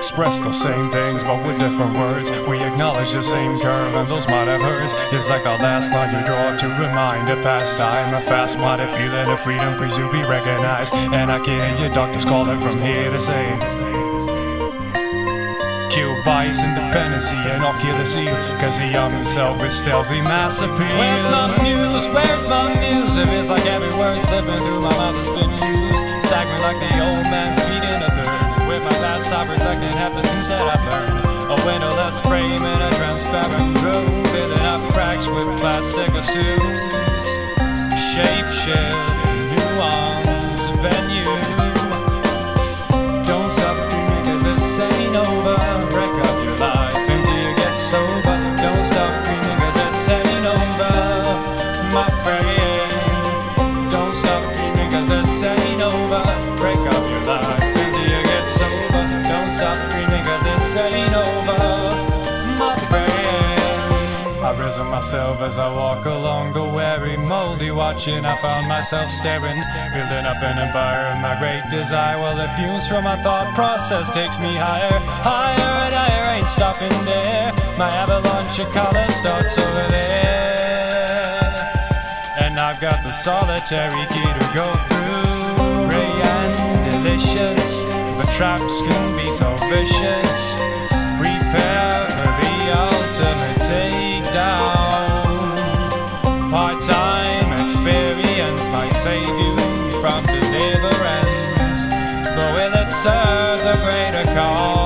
express the same things, but with different words. We acknowledge the same curve, and those might have hurts. It's like the last line you draw to remind a past time. A fast-minded feeling of freedom, please you be recognized. And I can hear your doctors calling from here to say, kill bias, independency, and I'll kill the seal, cause the young himself is stealthy mass appeal. Where's my muse? Where's my muse? It feels like every word slipping through my mouth has been used. Staggering like the old man feeding a third. With my past I reflecting half the things that I've learned. A windowless frame in a transparent room, filling up cracks with plastic assumes. Shape shift, nuance, venue. Don't stop dreaming cause this ain't over. Wreck up your life until you get sober. Don't stop dreaming cause this ain't over, my friend. Don't stop dreaming cause this ain't over. Break up your life until you get sober. Don't stop dreaming cause this ain't over, my friend. I've risen myself as I walk along the weary, moldy watching. I found myself staring, building up an empire of my great desire. Well, the fumes from my thought process takes me higher, higher and higher. Ain't stopping there. My avalanche of color starts over there, and I've got the solitary key to go through. Ray and delicious, but traps can be so vicious. Prepare for the ultimate takedown. Part-time experience might save you from deliverance, but will it serve the greater cause?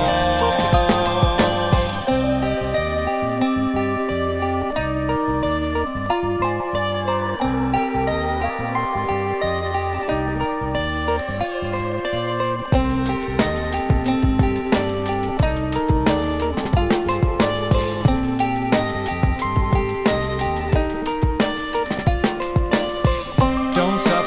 Don't stop